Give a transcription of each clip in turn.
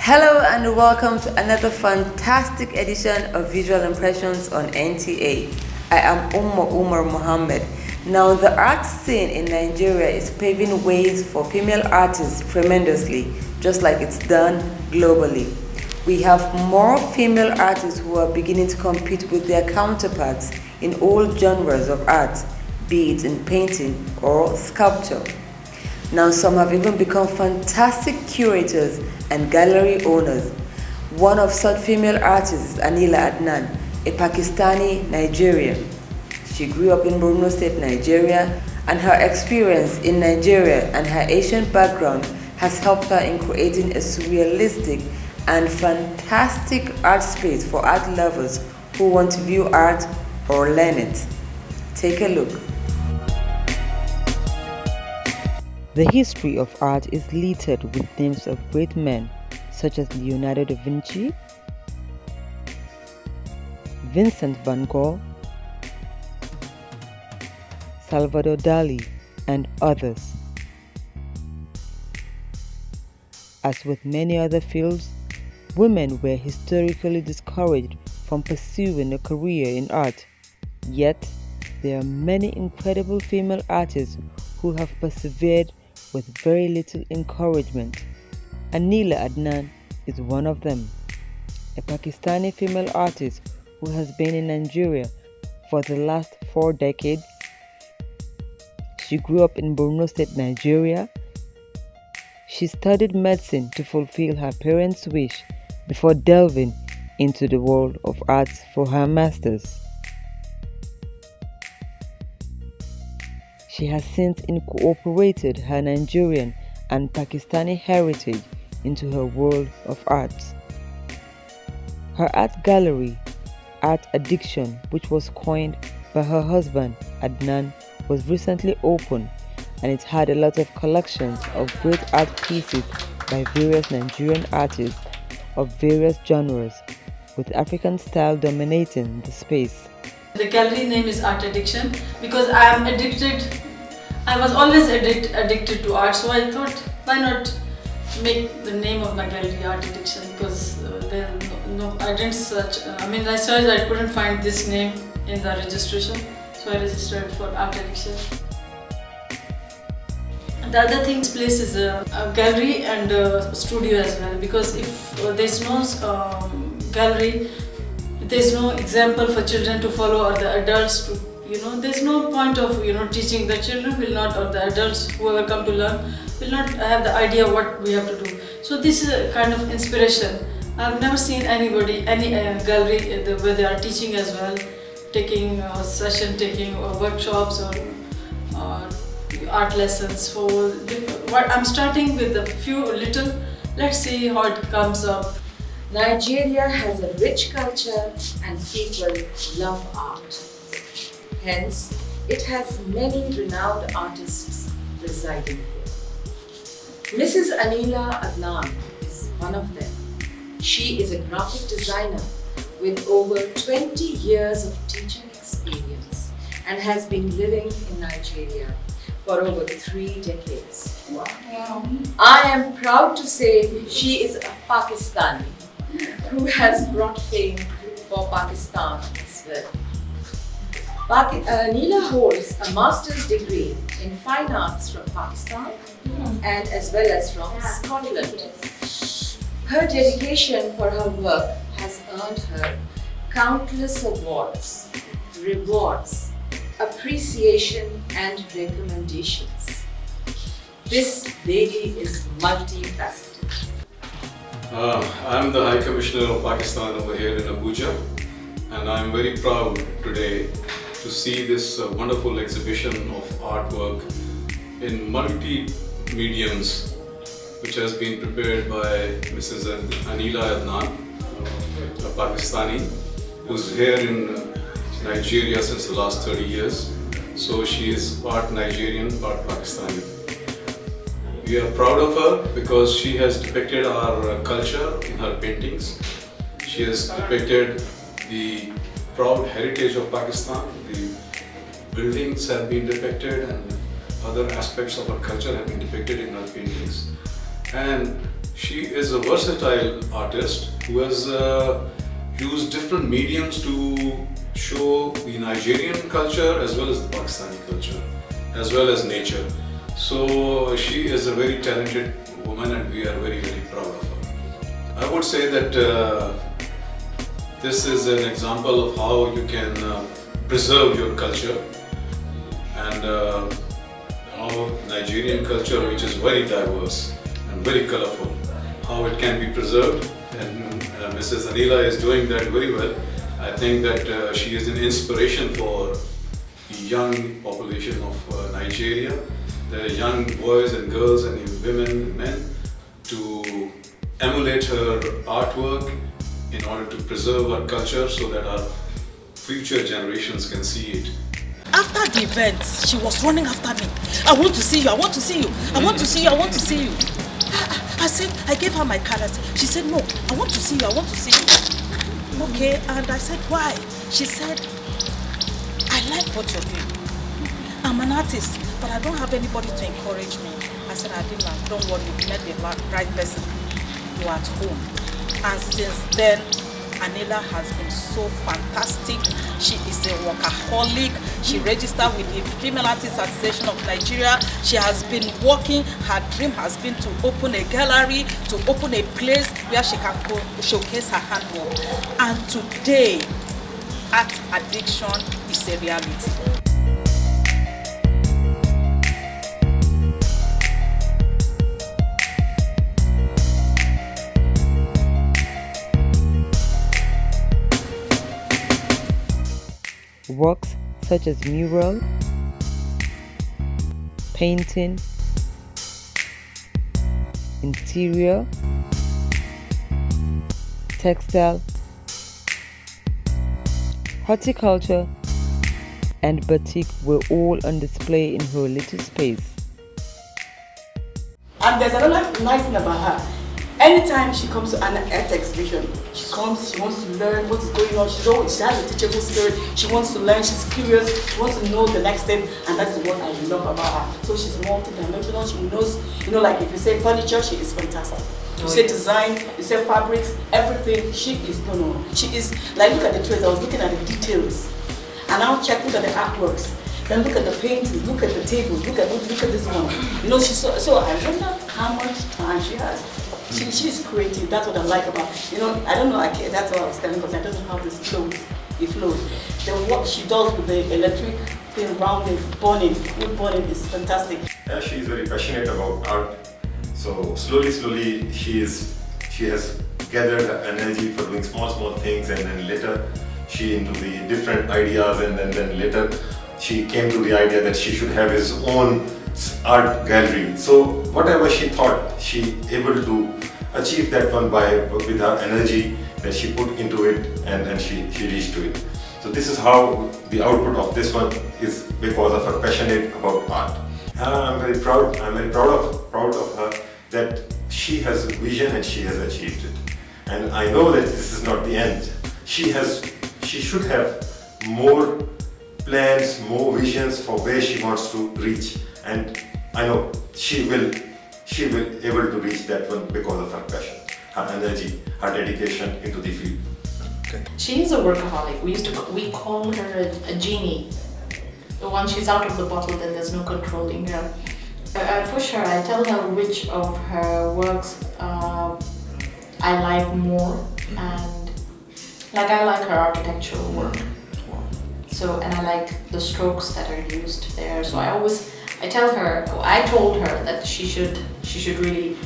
Hello and welcome to another fantastic edition of Visual Impressions on NTA. I am Umar Mohammed. Now, the art scene in Nigeria is paving ways for female artists tremendously, just like it's done globally. We have more female artists who are beginning to compete with their counterparts in all genres of art, be it in painting or sculpture. Now, some have even become fantastic curators and gallery owners. One of such female artists is Anila Adnan, a Pakistani Nigerian. She grew up in Borno State, Nigeria, and her experience in Nigeria and her Asian background has helped her in creating a surrealistic and fantastic art space for art lovers who want to view art or learn it. Take a look. The history of art is littered with names of great men such as Leonardo da Vinci, Vincent van Gogh, Salvador Dali, and others. As with many other fields, women were historically discouraged from pursuing a career in art. Yet, there are many incredible female artists who have persevered with very little encouragement. Anila Adnan is one of them, a Pakistani female artist who has been in Nigeria for the last 4 decades. She grew up in Borno State, Nigeria. She studied medicine to fulfill her parents' wish before delving into the world of arts for her master's. She has since incorporated her Nigerian and Pakistani heritage into her world of art. Her art gallery, Art Addiction, which was coined by her husband Adnan, was recently opened, and it had a lot of collections of great art pieces by various Nigerian artists of various genres, with African style dominating the space. The gallery name is Art Addiction because I am addicted. I was always addicted to art, so I thought, why not make the name of my gallery Art Addiction? Because I didn't search. I searched, I couldn't find this name in the registration, so I registered for Art Addiction. The other thing, this place is a gallery and a studio as well, because if there's no gallery, there's no example for children to follow or the adults to, there's no point of, teaching. The children will not, or the adults, whoever come to learn, will not have the idea what we have to do. So this is a kind of inspiration. I've never seen anybody, any gallery where they are teaching as well, taking taking workshops or art lessons. So I'm starting with a few little, let's see how it comes up. Nigeria has a rich culture and people love art. Hence, it has many renowned artists residing here. Mrs. Anila Adnan is one of them. She is a graphic designer with over 20 years of teaching experience and has been living in Nigeria for over 3 decades. Wow. I am proud to say she is a Pakistani who has brought fame for Pakistan as well. Neela holds a master's degree in fine arts from Pakistan and as well as from Scotland. Her dedication for her work has earned her countless awards, rewards, appreciation and recommendations. This lady is multifaceted. I'm the High Commissioner of Pakistan over here in Abuja, and I'm very proud today to see this wonderful exhibition of artwork in multi-mediums, which has been prepared by Mrs. Anila Adnan, a Pakistani, who's here in Nigeria since the last 30 years. So she is part Nigerian, part Pakistani. We are proud of her because she has depicted our culture in her paintings. She has depicted the proud heritage of Pakistan. The buildings have been depicted and other aspects of our culture have been depicted in her paintings. And She is a versatile artist who has used different mediums to show the Nigerian culture as well as the Pakistani culture, as well as nature. So she is a very talented woman and we are very, very proud of her. I would say that this is an example of how you can preserve your culture and how Nigerian culture, which is very diverse and very colorful, how it can be preserved, and Mrs. Anila is doing that very well. I think that she is an inspiration for the young population of Nigeria, the young boys and girls and women and men, to emulate her artwork in order to preserve our culture so that our future generations can see it. After the event, she was running after me. I want to see you, I want to see you, I want to see you, I want to see you. I said, I gave her my card. She said, no, I want to see you, I want to see you. Okay, and I said, why? She said, I like what you're doing. I'm an artist, but I don't have anybody to encourage me. I said, Adila, don't worry, you met the right person. You're at home. And since then, Anila has been so fantastic. She is a workaholic. She registered with the Female Artists Association of Nigeria. She has been working. Her dream has been to open a gallery, to open a place where she can showcase her handwork. And today, art addiction is a reality. Works such as mural, painting, interior, textile, horticulture, and batik were all on display in her little space. And there's another nice thing about her. Anytime she comes to an art exhibition, she comes, she wants to learn what is going on. She has a teachable spirit. She wants to learn, she's curious, she wants to know the next step, and that's what I love about her. So she's multi-dimensional, she knows, like if you say furniture, she is fantastic. You say design, you say fabrics, everything, she is, she is, like look at the trades, I was looking at the details, and now look at the artworks. Then look at the paintings, look at the tables, look at this one. She's so I wonder how much time she has. She's creative. That's what I like about her. I don't know. That's what I was telling because I don't know how this flows. It flows. Then what she does with the electric thing around it, wood burning is fantastic. Yeah, she is very passionate about art. So slowly, she has gathered energy for doing small things, and then later she into the different ideas, and then later she came to the idea that she should have his own art gallery. So whatever she thought, she able to achieve that one with her energy that she put into it, and she reached to it. So this is how the output of this one is because of her passionate about art. I'm very proud of her that she has a vision and she has achieved it. And I know that this is not the end. She should have more plans, more visions for where she wants to reach. And I know she will able to reach that one because of her passion, her energy, her dedication into the field. Okay. She is a workaholic. We call her a genie. Once she's out of the bottle, then there's no controlling her. I push her. I tell her which of her works I like more, and I like her architectural work. So, and I like the strokes that are used there. So I told her that she should really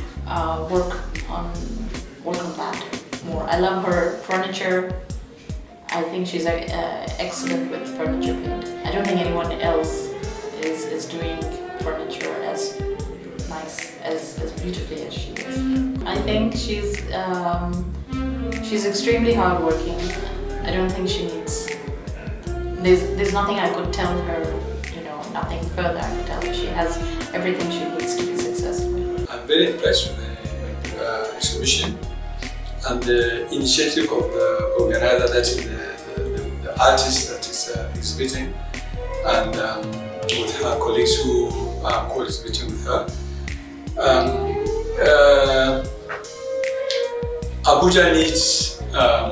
work on that more. I love her furniture. I think she's excellent with furniture paint. I don't think anyone else is doing furniture as nice, as beautifully as she is. I think she's extremely hardworking. I don't think she needs. There's nothing I could tell her. Nothing further I could tell her. She has everything she needs to be successful. I'm very impressed with the exhibition and the initiative of the organizer, that is the artist that is exhibiting, and with her colleagues who are co-exhibiting with her. Abuja needs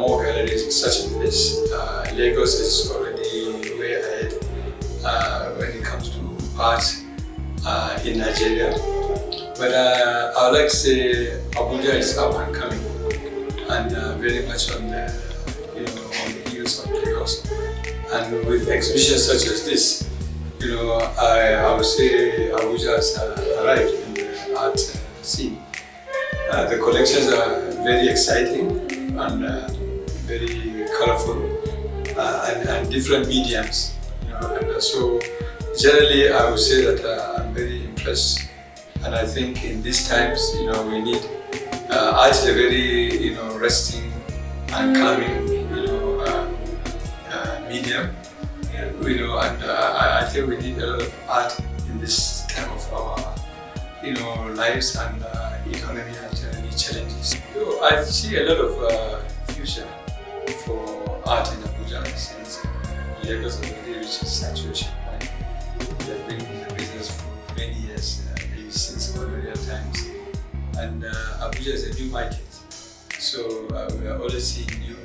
more galleries such as this. Lagos is already way ahead when it comes to art in Nigeria. But I would like to say Abuja is up and coming, and very much on the on the heels of Lagos. And with exhibitions such as this, I would say Abuja has arrived in the art scene. The collections are very exciting and very colorful and different mediums. And so generally I would say that I'm very impressed. And I think in these times, we need art is a very resting and calming medium. And I think we need a lot of art in this time of our lives and economy and generally challenges. I see a lot of future for art in Abuja since Lagos already reached saturation point. We have been in the business for many years, maybe since colonial times. And Abuja is a new market. So we are always seeing new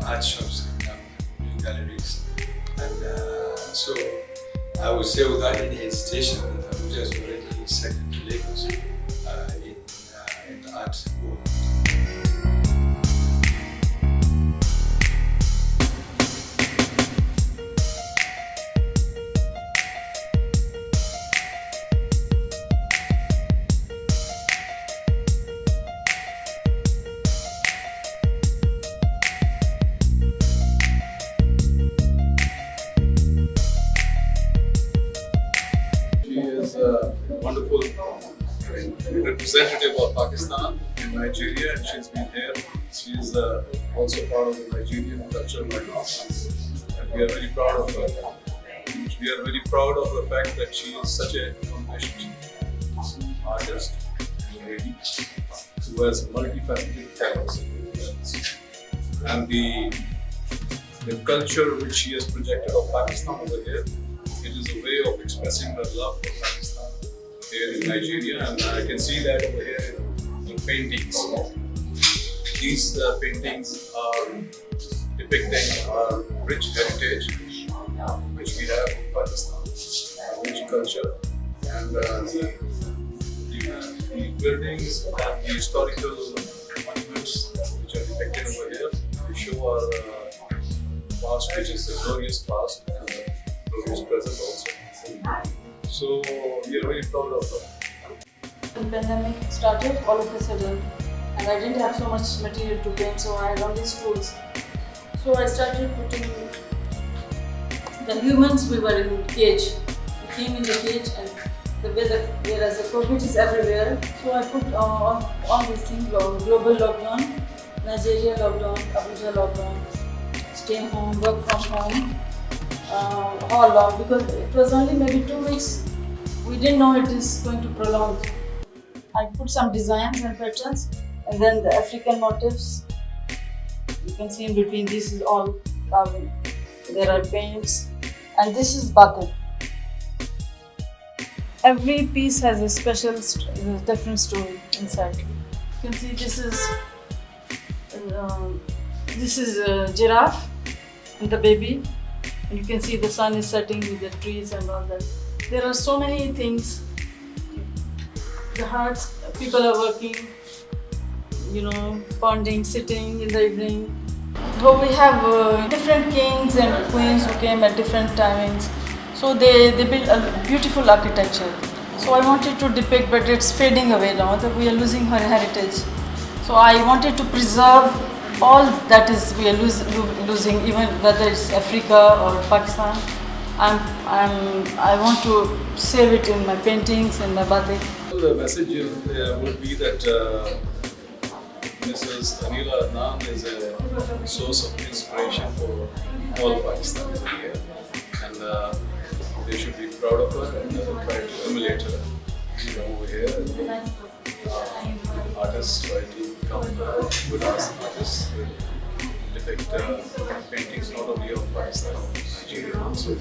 art shops coming up, new galleries. And so I would say without any hesitation that Abuja is already second to Lagos in the art world. Wonderful representative of Pakistan in Nigeria, and she's been here. She's also part of the Nigerian culture right now, and we are very proud of her. We are very proud of the fact that she is such a accomplished artist, lady, who has multifaceted talents. And the culture which she has projected of Pakistan over here, it is a way of expressing her love for Pakistan here in Nigeria, and I can see that over here in paintings. These paintings are depicting our rich heritage which we have in Pakistan, rich culture, and the buildings and the historical monuments which are depicted over here, they show our past, which is the glorious past and the glorious present also. So we are very proud of her. When the pandemic started, all of a sudden, and I didn't have so much material to paint, so I had all these tools. So I started putting the humans. We were in cage. We came in the cage, and the weather, whereas the COVID is everywhere. So I put all these things: global lockdown, Nigeria lockdown, Abuja lockdown, stay home, work from home. How long? Because it was only maybe 2 weeks. We didn't know it is going to prolong. I put some designs and patterns, and then the African motifs. You can see in between. This is all carving. There are paints, and this is batik. Every piece has a special, different story inside. You can see this is a giraffe and the baby. And you can see the sun is setting with the trees and all that. There are so many things. The hearts, people are working, ponding, sitting in the evening. So we have different kings and queens who came at different timings. So they built a beautiful architecture. So I wanted to depict, but it's fading away now, that we are losing her heritage. So I wanted to preserve all that is we are losing, even whether it's Africa or Pakistan. I want to save it in my paintings and my batik. The message would be that Mrs. Anila Adnan is a source of inspiration for all Pakistanis here, and they should be proud of her and try to emulate her. Over here, artists try to become good artists, depict paintings not only of Pakistan, Nigeria also.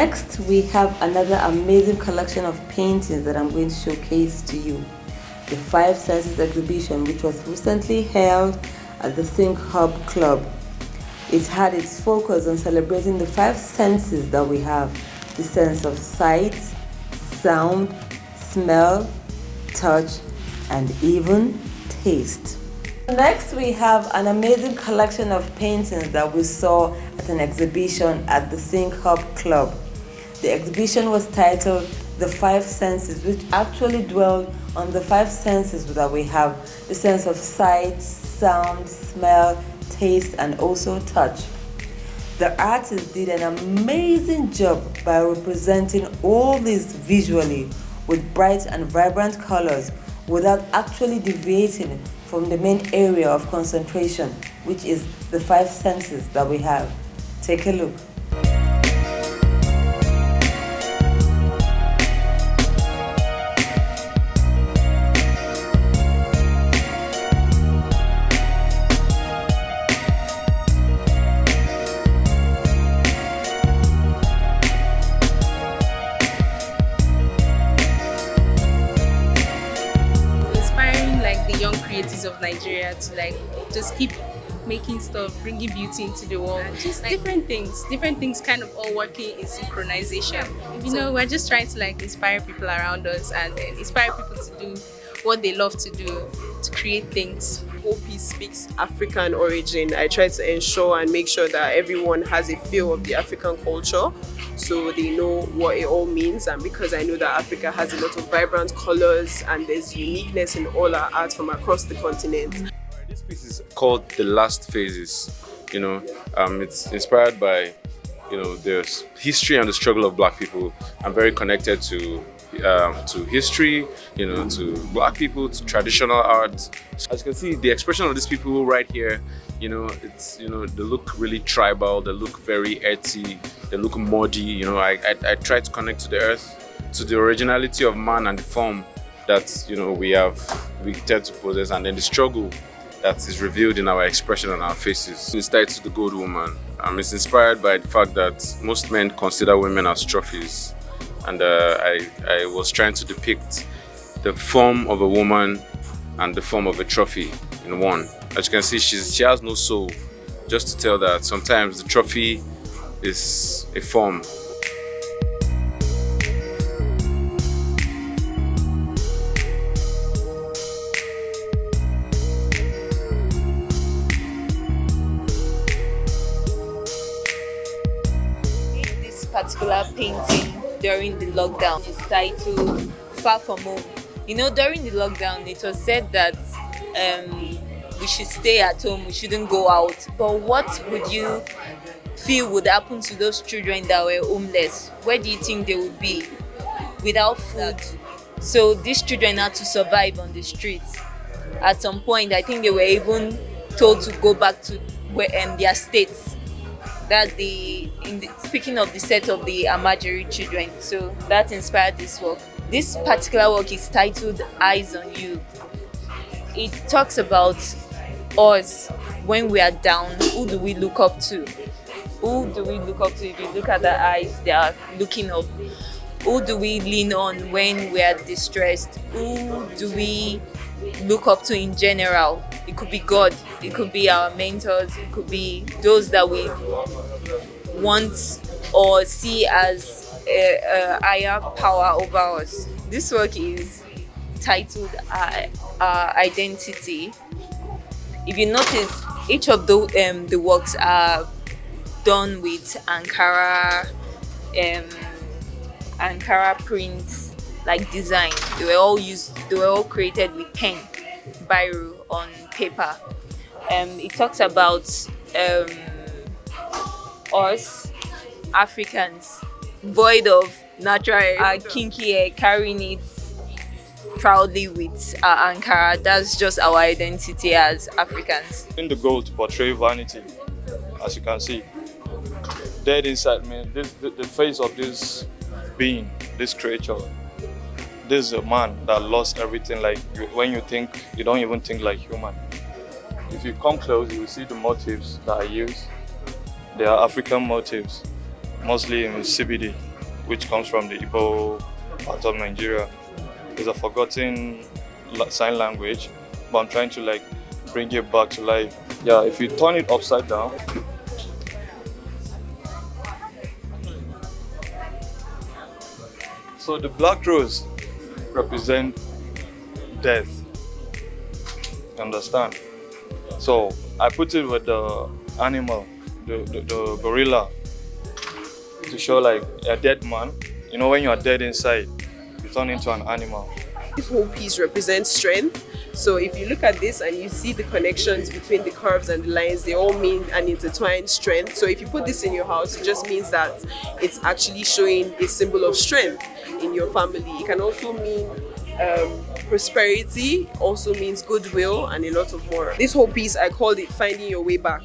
Next, we have another amazing collection of paintings that I'm going to showcase to you. The Five Senses exhibition, which was recently held at the Think Hub Club. It had its focus on celebrating the five senses that we have: the sense of sight, sound, smell, touch, and even taste. Next, we have an amazing collection of paintings that we saw at an exhibition at the Think Hub Club. The exhibition was titled The Five Senses, which actually dwelled on the five senses that we have: the sense of sight, sound, smell, taste, and also touch. The artist did an amazing job by representing all these visually with bright and vibrant colors without actually deviating from the main area of concentration, which is the five senses that we have. Take a look. Young creatives of Nigeria to just keep making stuff, bringing beauty into the world, just different things kind of all working in synchronization. We're just trying to inspire people around us and inspire people to do what they love to do, to create things. OP speaks African origin. I try to ensure and make sure that everyone has a feel of the African culture, so they know what it all means. And because I know that Africa has a lot of vibrant colors and there's uniqueness in all our art from across the continent. This piece is called The Last Phases. It's inspired by the history and the struggle of Black people. I'm very connected to history, to Black people, to traditional art. As you can see, the expression of these people right here, they look really tribal, they look very earthy, they look muddy. I try to connect to the earth, to the originality of man and the form that we tend to possess, and then the struggle that is revealed in our expression on our faces. It's tied to the Gold Woman. It's inspired by the fact that most men consider women as trophies. And I was trying to depict the form of a woman and the form of a trophy in one. As you can see, she has no soul, just to tell that sometimes the trophy is a form. This particular painting during the lockdown is titled Far From Home. During the lockdown, it was said that we should stay at home, we shouldn't go out. But what would you feel would happen to those children that were homeless? Where do you think they would be without food? So these children had to survive on the streets. At some point, I think they were even told to go back to their states. That's speaking of the set of the Amajiri children. So that inspired this work. This particular work is titled Eyes on You. It talks about us when we are down. Who do we look up to? Who do we look up to? If you look at the eyes, they are looking up. Who do we lean on when we are distressed? Who do we look up to in general? It could be God, it could be our mentors, it could be those that we want or see as a higher power over us. This work is titled Identity. If you notice, each of the works are done with Ankara prints design. They were all created with pen, biro on paper. It talks about us Africans, void of natural hair, kinky hair, carrying it proudly with Ankara. That's just our identity as Africans. In the goal to portray vanity, as you can see, dead inside me, the face of this being, this creature. This is a man that lost everything. When you think, you don't even think like human. If you come close, you will see the motifs that I use. They are African motifs, mostly in CBD. which comes from the Igbo part of Nigeria. It's a forgotten sign language, but I'm trying to like bring it back to life. Yeah, if you turn it upside down, so the black rose represent death. Understand? So I put it with the animal, the gorilla, to show like a dead man. You know, when you are dead inside, you turn into an animal. This whole piece represents strength. So if you look at this and you see the connections between the curves and the lines, they all mean an intertwined strength. So if you put this in your house, it just means that it's actually showing a symbol of strength in your family. It can also mean prosperity, also means goodwill, and a lot of more. This whole piece, I called it Finding Your Way Back.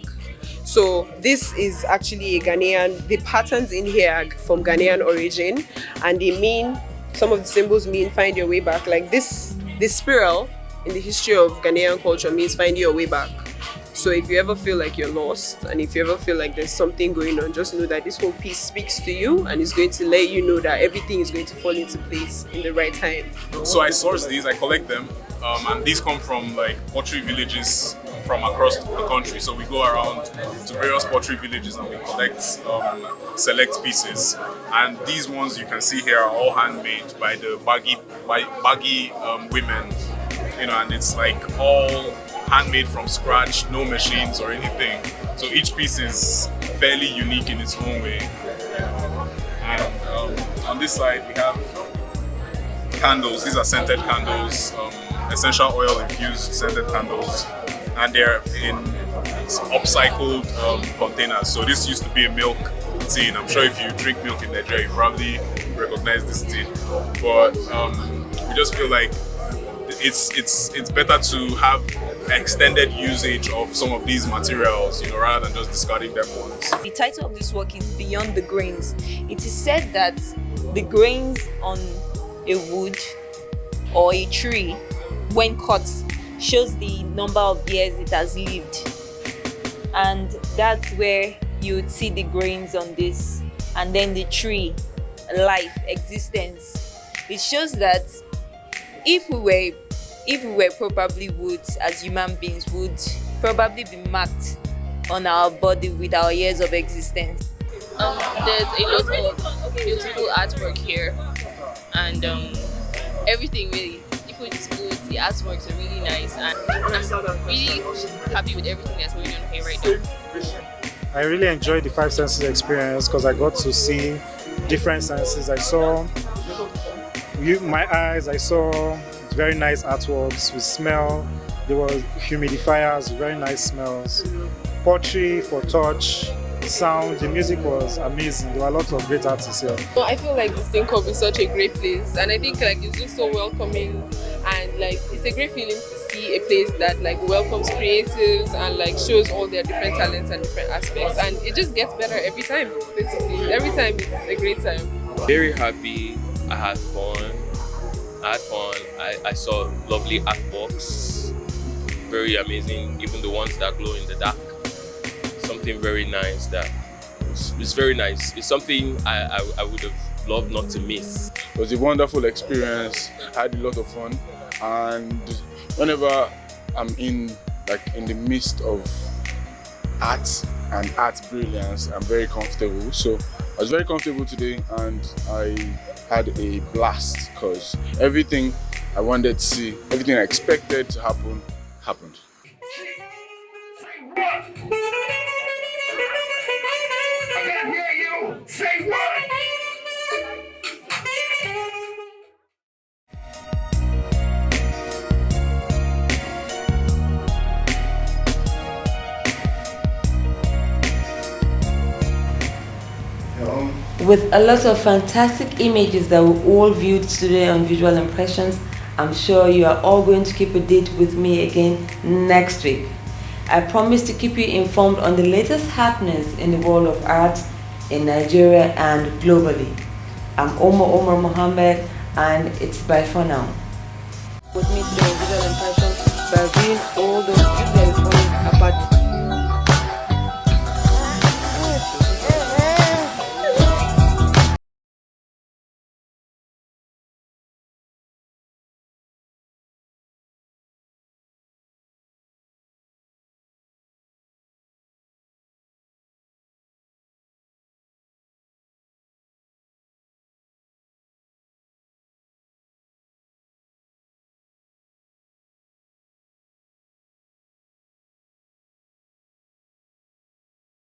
So this is actually a Ghanaian, the patterns in here are from Ghanaian origin, and they mean, some of the symbols mean find your way back. Like this spiral in the history of Ghanaian culture means find your way back. So if you ever feel like you're lost, and if you ever feel like there's something going on, just know that this whole piece speaks to you and is going to let you know that everything is going to fall into place in the right time. So I source these, I collect them, and these come from like pottery villages from across the country. So we go around to various pottery villages and we collect select pieces. And these ones you can see here are all handmade by the Baggy women, you know, and it's like all handmade from scratch, no machines or anything. So each piece is fairly unique in its own way. And on this side we have candles. These are scented candles, essential oil infused scented candles, and they're in upcycled containers. So this used to be a milk tin. I'm sure if you drink milk in Nigeria, you probably recognize this tin. But we just feel like it's better to have extended usage of some of these materials, you know, rather than just discarding them once. The title of this work is Beyond the Grains. It is said that the grains on a wood or a tree, when cut, shows the number of years it has lived. And that's where you would see the grains on this. And then the tree, life, existence. It shows that if we were probably wood, as human beings, would probably be marked on our body with our years of existence. There's a lot of beautiful artwork here, and everything really. The food is good, the artworks are really nice, and I'm really happy with everything that's going on here right now. I really enjoyed the Five Senses experience because I got to see different senses. I saw my eyes, I saw very nice artworks with smell. There were humidifiers, very nice smells. Pottery for touch, sound, the music was amazing. There were lots of great artists here. Well, I feel like the Syncop is such a great place, and I think like it's just so welcoming, and like it's a great feeling to see a place that like welcomes creatives and like shows all their different talents and different aspects, and it just gets better every time. Basically, every time is a great time. Very happy. I had fun. I saw lovely artworks, very amazing, even the ones that glow in the dark. Something very nice that it's very nice. It's something I would have loved not to miss. It was a wonderful experience. I had a lot of fun, and whenever I'm in the midst of art and art brilliance, I'm very comfortable. So I was very comfortable today, and I had a blast because everything I wanted to see, everything I expected to happen, happened. Say what? With a lot of fantastic images that we all viewed today on Visual Impressions, I'm sure you are all going to keep a date with me again next week. I promise to keep you informed on the latest happenings in the world of art in Nigeria and globally. I'm Omar Mohammed, and it's bye for now. With me today on Visual Impressions by viewing all those videos from apart.